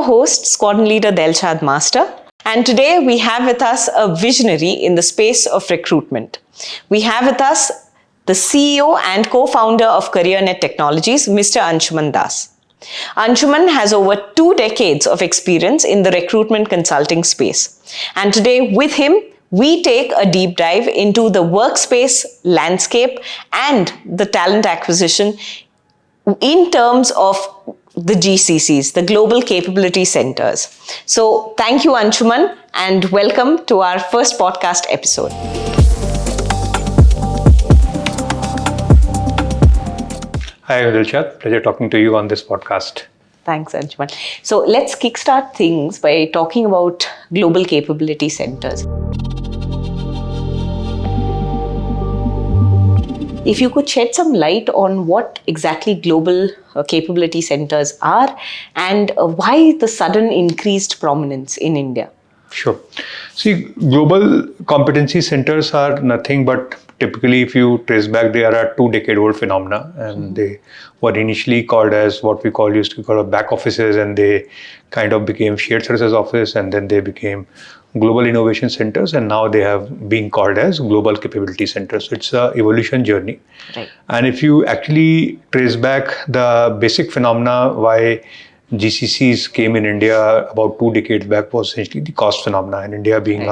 your host, Squadron Leader Delshad Master. And today we have with us a visionary in the space of recruitment. We have with us the CEO and co-founder of Careernet Technologies, Mr. Anshuman Das. Anshuman has over 2 decades of experience in the recruitment consulting space. And today with him, we take a deep dive into the workspace landscape and the talent acquisition in terms of the GCCs, the Global Capability Centers. So thank you, Anshuman, and welcome to our first podcast episode. Hi, Dilshad. Pleasure talking to you on this podcast. Thanks, Anshuman. So let's kickstart things by talking about Global Capability Centers. If you could shed some light on what exactly global capability centers are and why the sudden increased prominence in India. Sure. See, global competency centers are nothing but typically, if you trace back, they are a 2-decade-old phenomena, and they were initially called as what we used to call back offices, and they kind of became shared services office, and then they became global innovation centers, and now they have been called as global capability centers. So it's an evolution journey. Right. And if you actually trace back the basic phenomena why GCCs came in India about 2 decades back was essentially the cost phenomena. And India being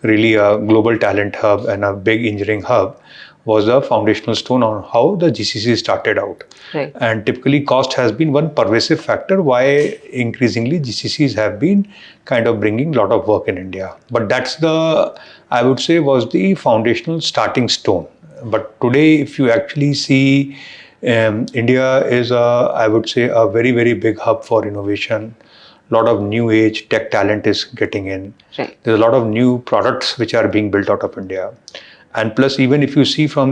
really a global talent hub and a big engineering hub was a foundational stone on how the GCC started out. Right. And typically cost has been one pervasive factor why increasingly GCCs have been kind of bringing a lot of work in India. But that's I would say, was the foundational starting stone. But today, if you actually see, India is I would say, a very, very big hub for innovation. A lot of new age tech talent is getting in. Right. There's a lot of new products which are being built out of India. And plus, even if you see so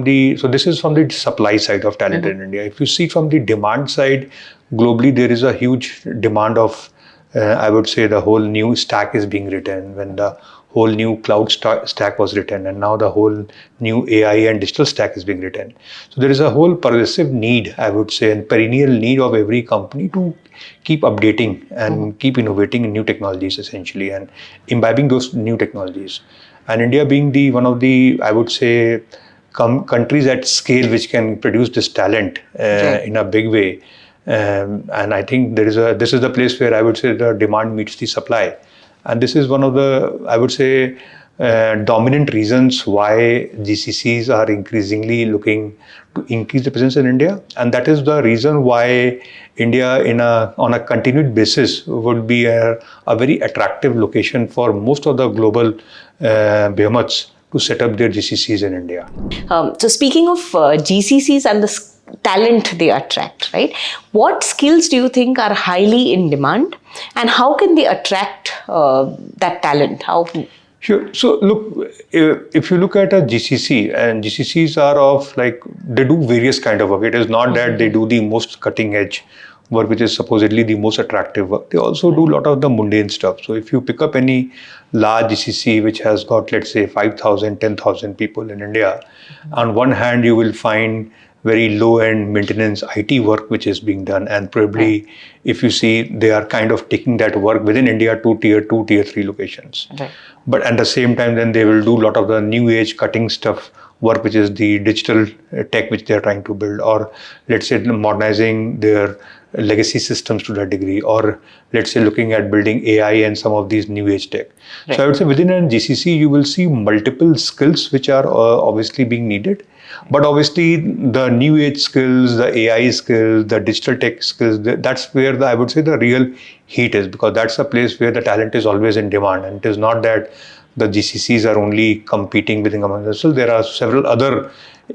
this is from the supply side of talent in India. If you see from the demand side, globally, there is a huge demand of, I would say, the whole new stack is being written when the whole new cloud stack was written, and now the whole new AI and digital stack is being written. So there is a whole pervasive need, I would say, and perennial need of every company to keep updating and keep innovating in new technologies, essentially, and imbibing those new technologies. And India being one of the, I would say, countries at scale which can produce this talent in a big way. And I think this is the place where I would say the demand meets the supply. And this is one of the, I would say, dominant reasons why GCCs are increasingly looking to increase the presence in India. And that is the reason why India on a continued basis would be a very attractive location for most of the global behemoths to set up their GCCs in India. So speaking of GCCs and the talent they attract, right? What skills do you think are highly in demand, and how can they attract that talent? Sure. So look, if you look at a GCC, and GCCs are they do various kind of work. It is not that they do the most cutting edge work, which is supposedly the most attractive work. They also do a lot of the mundane stuff. So if you pick up any large GCC, which has got, let's say, 5,000, 10,000 people in India, on one hand, you will find very low-end maintenance IT work which is being done, and probably if you see, they are kind of taking that work within India to tier 2, tier 3 locations. Right. But at the same time, then they will do a lot of the new age cutting stuff work, which is the digital tech which they are trying to build, or let's say modernizing their legacy systems to that degree, or let's say looking at building AI and some of these new age tech. Right. So I would say within a GCC, you will see multiple skills which are obviously being needed. But obviously, the new age skills, the AI skills, the digital tech skills, that's where I would say the real heat is, because that's a place where the talent is always in demand. And it is not that the GCCs are only competing within themselves. So there are several other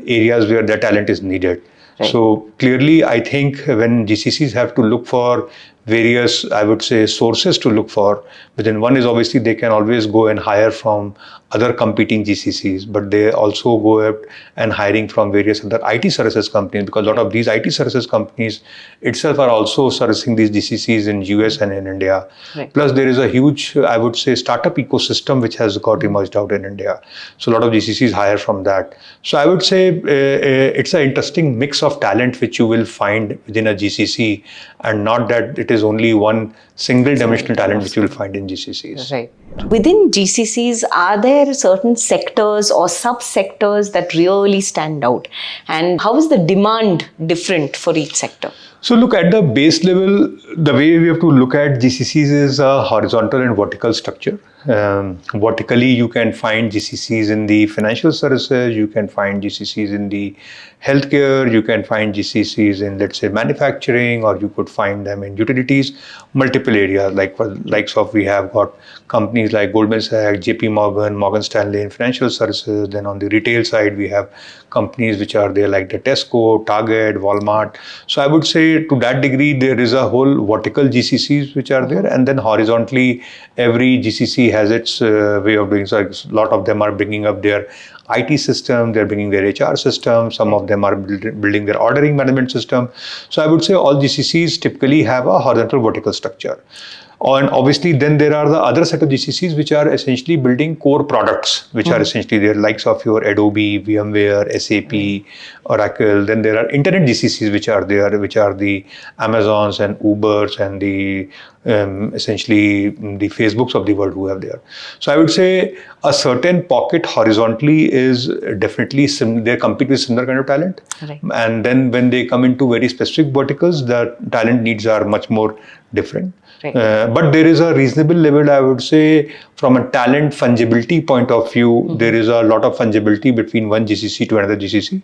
areas where the talent is needed. Right. So clearly, I think when GCCs have to look for various, I would say, sources to look for, within one is obviously they can always go and hire from other competing GCCs, but they also go up and hiring from various other IT services companies, because a lot of these IT services companies itself are also servicing these GCCs in US and in India. Right. Plus, there is a huge, I would say, startup ecosystem which has got emerged out in India. So a lot of GCCs hire from that. So I would say it's an interesting mix of talent which you will find within a GCC, and not that it is only one single dimensional talent which you will find in GCCs. Right. Within GCCs, are there certain sectors or sub-sectors that really stand out? And how is the demand different for each sector? So look, at the base level, the way we have to look at GCCs is a horizontal and vertical structure. Vertically, you can find GCCs in the financial services, you can find GCCs in the healthcare, you can find GCCs in, let's say, manufacturing, or you could find them in utilities, multiple areas, like for likes of, we have got companies like Goldman Sachs, JP Morgan, Morgan Stanley in financial services. Then on the retail side, we have companies which are there like the Tesco, Target, Walmart. So I would say to that degree, there is a whole vertical GCCs which are there, and then horizontally, every GCC has its way of doing. So a lot of them are bringing up their IT system, they're bringing their HR system, some of them are building their ordering management system. So I would say all GCCs typically have a horizontal vertical structure. And obviously, then there are the other set of GCCs which are essentially building core products, which are essentially their likes of your Adobe, VMware, SAP, Oracle. Then there are internet GCCs which are there, which are the Amazons and Ubers and the essentially the Facebooks of the world who have there. So I would say a certain pocket horizontally is definitely they compete with similar kind of talent. Right. And then when they come into very specific verticals, the talent needs are much more different. Right. But there is a reasonable level, I would say, from a talent fungibility point of view, there is a lot of fungibility between one GCC to another GCC.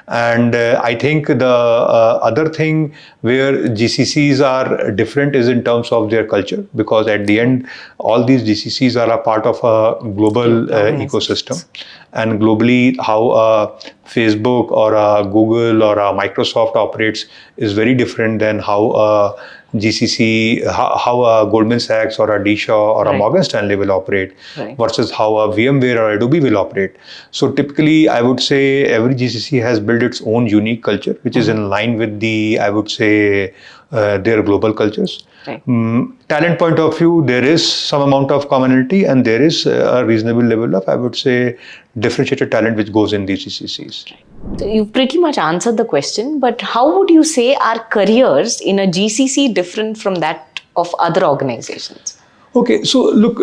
And I think the other thing where GCCs are different is in terms of their culture, because at the end, all these GCCs are a part of a global ecosystem. And globally, how a Facebook or a Google or a Microsoft operates is very different than how a GCC, how a Goldman Sachs or a D-Shaw or a Morgan Stanley will operate versus how a VMware or Adobe will operate. So typically, I would say every GCC has built its own unique culture, which is in line with the, I would say, their global cultures. Talent point of view, there is some amount of commonality, and there is a reasonable level of, I would say, differentiated talent which goes in these GCCs. So you've pretty much answered the question, but how would you say are careers in a GCC different from that of other organizations? Okay, so look,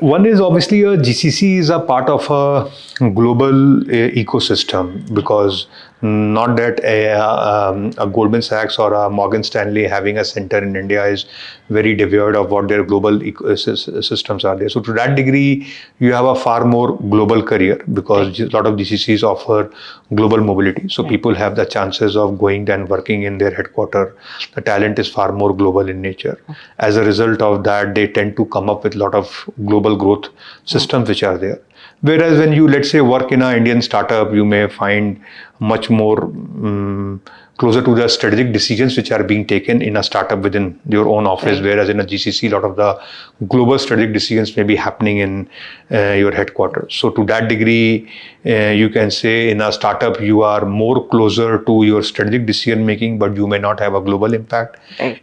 one is obviously a GCC is a part of a global ecosystem, because not that a Goldman Sachs or a Morgan Stanley having a center in India is very devoid of what their global systems are there. So to that degree, you have a far more global career, because a lot of GCCs offer global mobility. So people have the chances of going and working in their headquarters. The talent is far more global in nature. As a result of that, they tend to come up with a lot of global growth systems which are there. Whereas when you, let's say, work in an Indian startup, you may find much more closer to the strategic decisions which are being taken in a startup within your own office, whereas in a GCC, a lot of the global strategic decisions may be happening in your headquarters. So to that degree, you can say in a startup, you are more closer to your strategic decision making, but you may not have a global impact.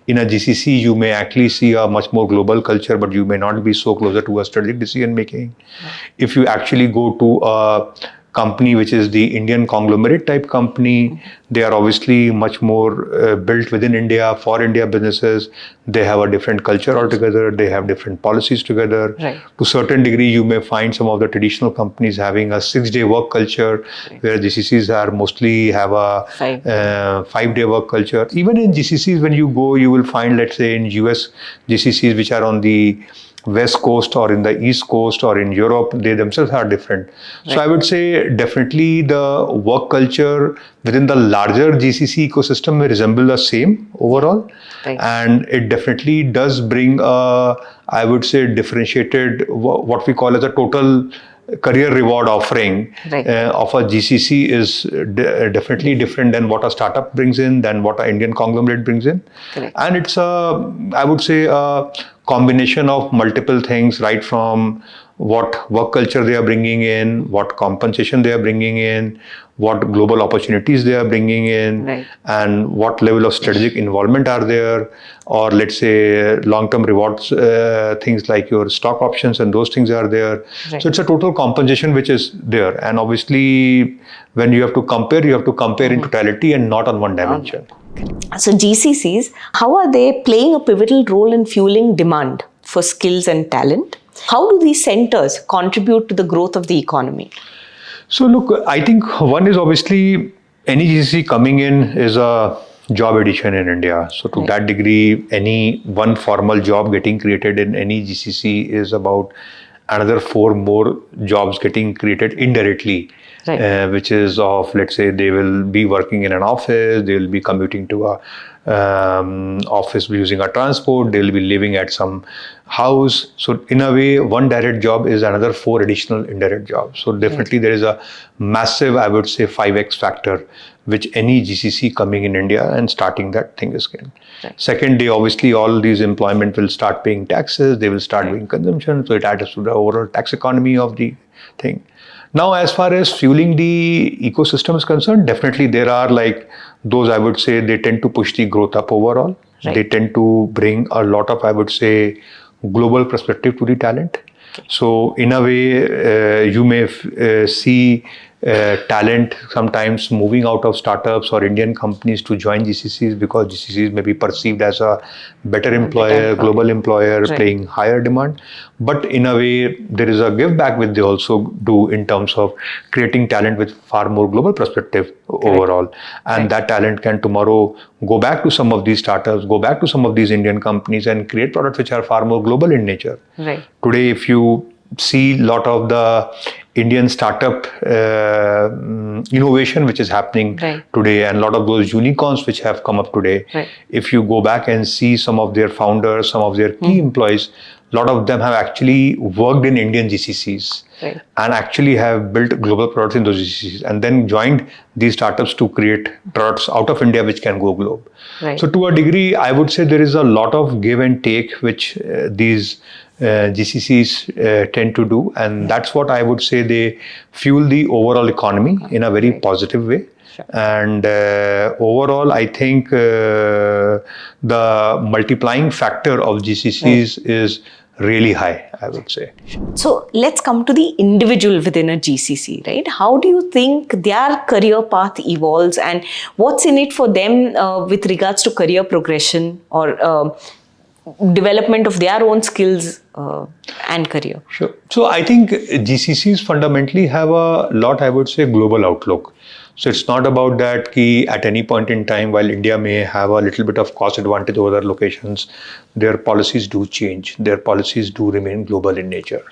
In a GCC, you may actually see a much more global culture, but you may not be so closer to a strategic decision making. If you actually go to a company which is the Indian conglomerate type company, they are obviously much more built within India for India businesses. They have a different culture altogether. They have different policies together. To a certain degree, you may find some of the traditional companies having a 6-day work culture, where GCCs are mostly have a 5-day work culture. Even in GCCs, when you go, you will find, let's say, in US GCCs which are on the West Coast or in the East Coast or in Europe, they themselves are different. So I would say definitely the work culture within the larger GCC ecosystem may resemble the same overall. And it definitely does bring I would say, differentiated, what we call as a total career reward offering of a GCC is definitely different than what a startup brings in, than what an Indian conglomerate brings in. And it's I would say, a combination of multiple things, right from what work culture they are bringing in, what compensation they are bringing in, what global opportunities they are bringing in, and what level of strategic involvement are there, or let's say long-term rewards, things like your stock options and those things are there. So it's a total compensation which is there. And obviously, when you have to compare in totality and not on one dimension. So GCCs, how are they playing a pivotal role in fueling demand for skills and talent? How do these centers contribute to the growth of the economy? So look, I think one is obviously any GCC coming in is a job addition in India. So to that degree, any one formal job getting created in any GCC is about another 4 more jobs getting created indirectly. Which is of, let's say, they will be working in an office, they will be commuting to a office using a transport, they will be living at some house. So in a way, one direct job is another 4 additional indirect jobs. So definitely there is a massive, I would say, 5x factor which any GCC coming in India and starting that thing is getting. Second, they obviously all these employment will start paying taxes, they will start doing consumption, so it adds to the overall tax economy of the thing. Now, as far as fueling the ecosystem is concerned, definitely there are like those, I would say, they tend to push the growth up overall. They tend to bring a lot of, I would say, global perspective to the talent. So in a way, you may see talent sometimes moving out of startups or Indian companies to join GCCs because GCCs may be perceived as a better employer, global employer, paying higher demand. But in a way, there is a give back which they also do in terms of creating talent with far more global perspective overall. And that talent can tomorrow go back to some of these startups, go back to some of these Indian companies and create products which are far more global in nature. Today, if you see a lot of the Indian startup innovation which is happening today, and a lot of those unicorns which have come up today, if you go back and see some of their founders, some of their key employees, a lot of them have actually worked in Indian GCCs and actually have built global products in those GCCs and then joined these startups to create products out of India which can go global. So to a degree, I would say there is a lot of give and take which these GCCs tend to do, and that's what I would say they fuel the overall economy in a very positive way. And overall, I think the multiplying factor of GCCs is really high, I would say. So let's come to the individual within a GCC, right? How do you think their career path evolves and what's in it for them with regards to career progression or development of their own skills and career? Sure. So I think GCCs fundamentally have a lot, I would say, global outlook. So it's not about that ki at any point in time, while India may have a little bit of cost advantage over other locations, their policies do change. Their policies do remain global in nature.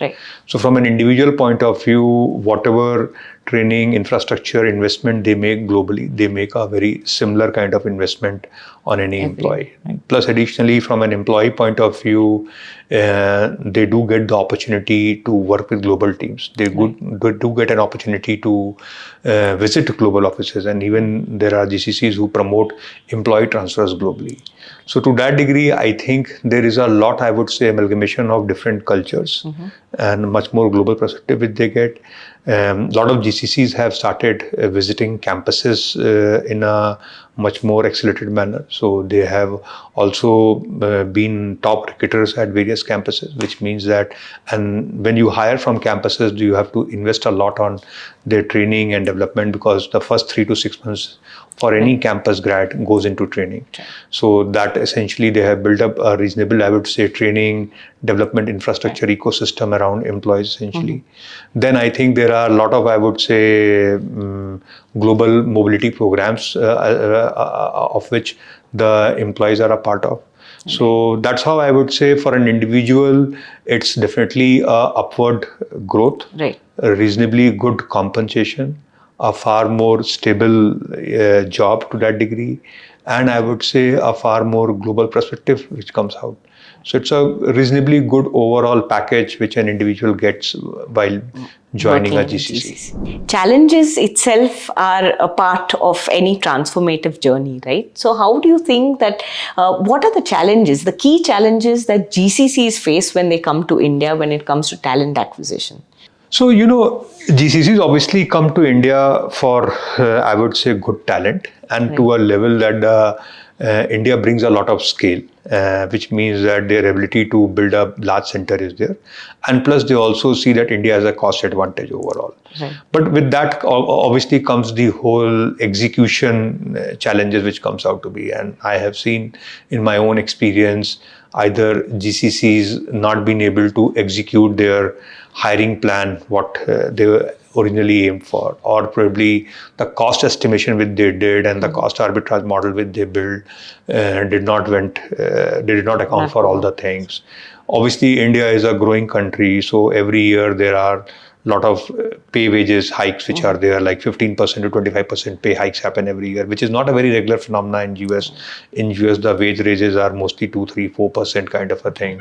So from an individual point of view, whatever training, infrastructure, investment they make globally, they make a very similar kind of investment on any employee. Plus, additionally, from an employee point of view, they do get the opportunity to work with global teams. They do get an opportunity to visit global offices, and even there are GCCs who promote employee transfers globally. So to that degree, I think there is a lot, I would say, amalgamation of different cultures and much more global perspective which they get. A lot of GCCs have started visiting campuses in a much more accelerated manner. So they have also been top cricketers at various campuses, which means that, and when you hire from campuses, you have to invest a lot on their training and development because the first 3 to 6 months for any campus grad goes into training. So that essentially they have built up a reasonable, I would say, training, development infrastructure ecosystem around employees essentially. Then I think there are a lot of, I would say, global mobility programs of which the employees are a part of. So that's how I would say for an individual, it's definitely a upward growth, a reasonably good compensation, a far more stable job to that degree, and I would say a far more global perspective which comes out. So it's a reasonably good overall package which an individual gets while joining a Working in GCC. Challenges itself are a part of any transformative journey, right? So how do you think that, what are the challenges, the key challenges that GCCs face when they come to India when it comes to talent acquisition? So, GCCs obviously come to India for, I would say, good talent, and to a level that India brings a lot of scale, which means that their ability to build a large center is there. And plus, they also see that India has a cost advantage overall. Right. But with that, obviously, comes the whole execution challenges which comes out to be. And I have seen in my own experience either GCCs not being able to execute their hiring plan, what they were originally aimed for, or probably the cost estimation which they did and the cost arbitrage model which they built did not account for all the things. Obviously, India is a growing country, so every year there are lot of pay wages hikes which are there, like 15% to 25% pay hikes happen every year, which is not a very regular phenomenon in US. In US, the wage raises are mostly 2, 3, 4% kind of a thing.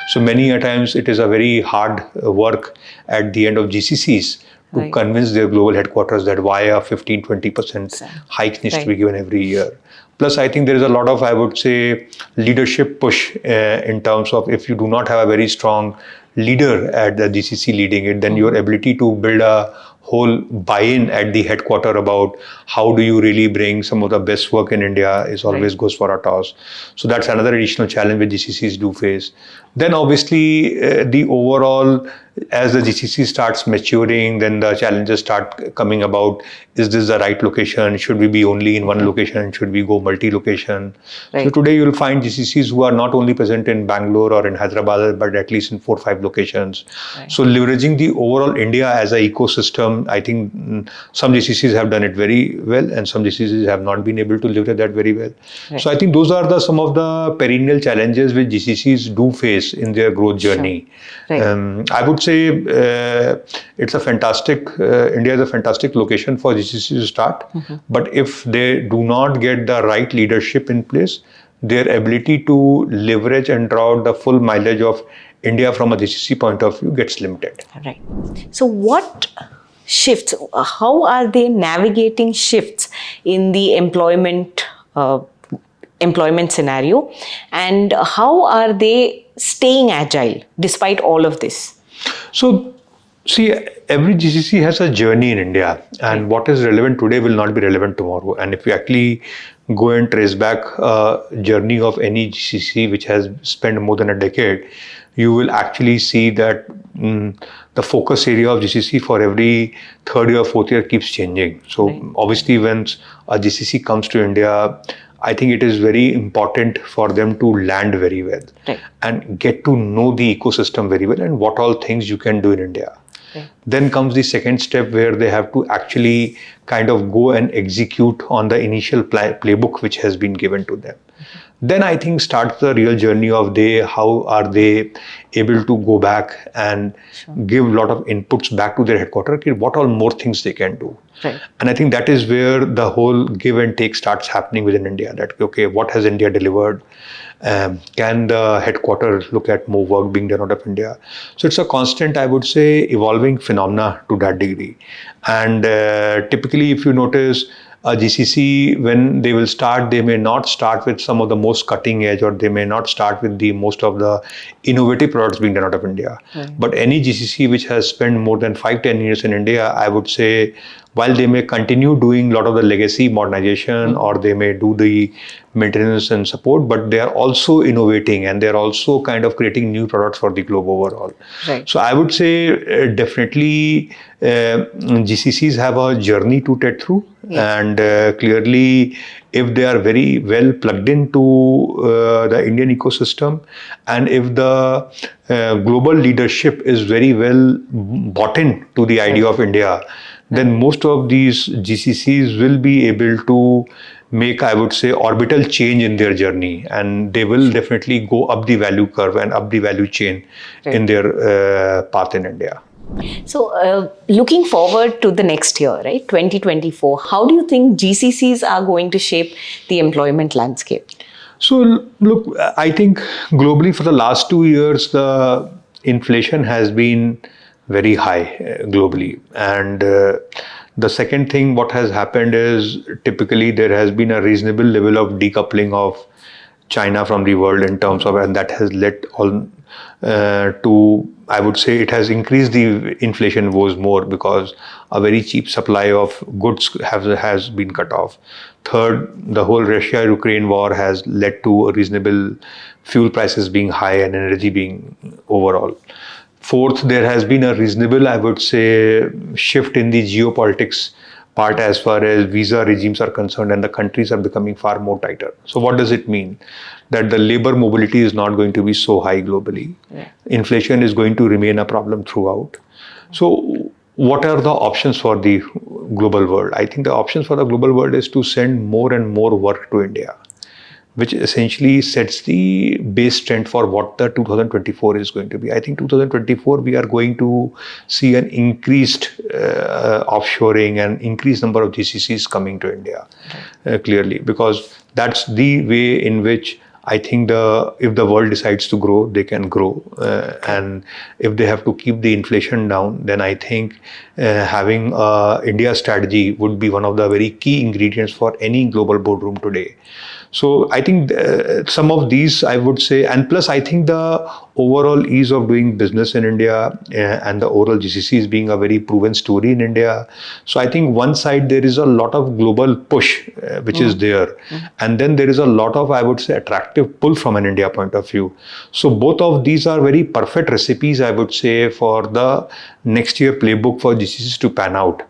So many a times it is a very hard work at the end of GCCs to convince their global headquarters that why a 15, 20% hike needs to be given every year. Plus, I think there is a lot of, I would say, leadership push in terms of if you do not have a very strong leader at the GCC leading it, then your ability to build a whole buy-in at the headquarter about how do you really bring some of the best work in India is always goes for a toss. So that's another additional challenge which GCCs do face. Then obviously the overall, as the GCC starts maturing, then the challenges start coming about. Is this the right location? Should we be only in one location? Should we go multi-location? So today you'll find GCCs who are not only present in Bangalore or in Hyderabad, but at least in 4 or 5 locations. So leveraging the overall India as an ecosystem, I think some GCCs have done it very well and some GCCs have not been able to leverage that very well. So I think those are some of the perennial challenges which GCCs do face in their growth journey. I would say it's a fantastic, India is a fantastic location for GCCs to start. But if they do not get the right leadership in place, their ability to leverage and draw out the full mileage of India from a GCC point of view gets limited. Right. So what shifts, how are they navigating shifts in the employment scenario, and how are they staying agile despite all of this? So, see, every GCC has a journey in India, and what is relevant today will not be relevant tomorrow. And if you actually go and trace back a journey of any GCC which has spent more than a decade, you will actually see that the focus area of GCC for every third year or fourth year keeps changing. So obviously when a GCC comes to India, I think it is very important for them to land very well and get to know the ecosystem very well and what all things you can do in India. Then comes the second step where they have to actually kind of go and execute on the initial playbook which has been given to them. Then I think starts the real journey of how are they able to go back and give a lot of inputs back to their headquarters, what all more things they can do. And I think that is where the whole give and take starts happening within India, that, okay, what has India delivered? Can the headquarters look at more work being done out of India? So it's a constant, I would say, evolving phenomena to that degree. And typically, if you notice, a GCC, when they will start, they may not start with some of the most cutting edge, or they may not start with the most of the innovative products being done out of India. But any GCC which has spent more than 5-10 years in India, I would say, while they may continue doing a lot of the legacy modernization or they may do the maintenance and support, but they are also innovating and they are also kind of creating new products for the globe overall. So I would say definitely GCCs have a journey to take through. And clearly, if they are very well plugged into the Indian ecosystem, and if the global leadership is very well bought in to the idea of India, then most of these GCCs will be able to make, I would say, orbital change in their journey, and they will definitely go up the value curve and up the value chain in their path in India. So looking forward to the next year, right, 2024, how do you think GCCs are going to shape the employment landscape? So look, I think globally for the last 2 years, the inflation has been very high globally. And the second thing, what has happened is typically there has been a reasonable level of decoupling of China from the world in terms of, and that has led all to, I would say, it has increased the inflation woes more because a very cheap supply of goods has been cut off. Third, the whole Russia-Ukraine war has led to a reasonable fuel prices being high and energy being overall. Fourth, there has been a reasonable, I would say, shift in the geopolitics part as far as visa regimes are concerned, and the countries are becoming far more tighter. So what does it mean? That the labor mobility is not going to be so high globally. Yeah. Inflation is going to remain a problem throughout. So what are the options for the global world? I think the options for the global world is to send more and more work to India, which essentially sets the base trend for what the 2024 is going to be. I think 2024, we are going to see an increased offshoring and increased number of GCCs coming to India, clearly, because that's the way in which I think if the world decides to grow, they can grow. And if they have to keep the inflation down, then I think having India strategy would be one of the very key ingredients for any global boardroom today. So I think some of these, I would say, and plus I think the overall ease of doing business in India and the overall GCCs being a very proven story in India. So I think one side there is a lot of global push which is there. And then there is a lot of, I would say, attractive pull from an India point of view. So both of these are very perfect recipes, I would say, for the next year playbook for GCCs to pan out.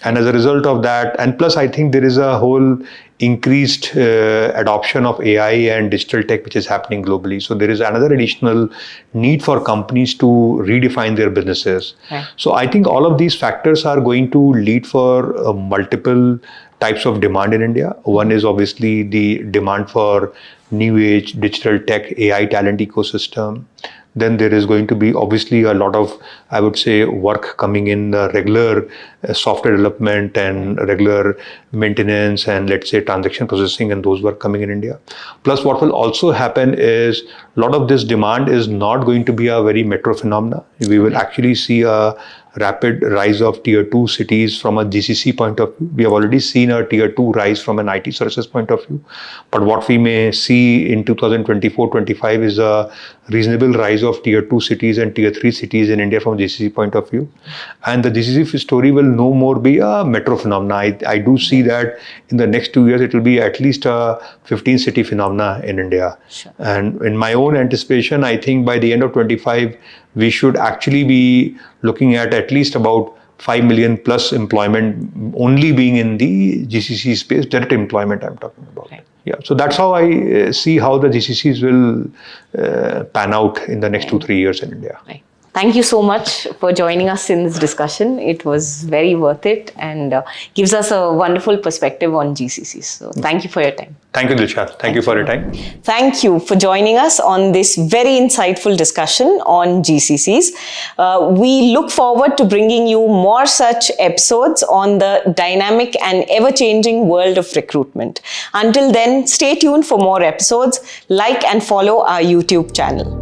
And as a result of that, and plus I think there is a whole increased adoption of AI and digital tech which is happening globally. So there is another additional need for companies to redefine their businesses. Right. So I think all of these factors are going to lead for multiple types of demand in India. One is obviously the demand for new age digital tech AI talent ecosystem. Then there is going to be obviously a lot of, I would say, work coming in the regular software development and regular maintenance and let's say transaction processing, and those work coming in India. Plus what will also happen is a lot of this demand is not going to be a very metro phenomena. We will actually see a rapid rise of tier 2 cities from a GCC point of view. We have already seen a tier 2 rise from an IT services point of view. But what we may see in 2024-25 is a reasonable rise of tier 2 cities and tier 3 cities in India from GCC point of view. And the GCC story will no more be a metro phenomena. I do see that in the next 2 years, it will be at least a 15 city phenomena in India. Sure. And in my own anticipation, I think by the end of 25, we should actually be looking at least about 5 million plus employment only being in the GCC space, direct employment I'm talking about. Right. Yeah, so that's how I see how the GCCs will pan out in the next 2-3 years in India. Right. Thank you so much for joining us in this discussion. It was very worth it and gives us a wonderful perspective on GCCs. So thank you for your time. Thank you, Dilshad. Thank you for your time. Thank you for joining us on this very insightful discussion on GCCs. We look forward to bringing you more such episodes on the dynamic and ever-changing world of recruitment. Until then, stay tuned for more episodes. Like and follow our YouTube channel.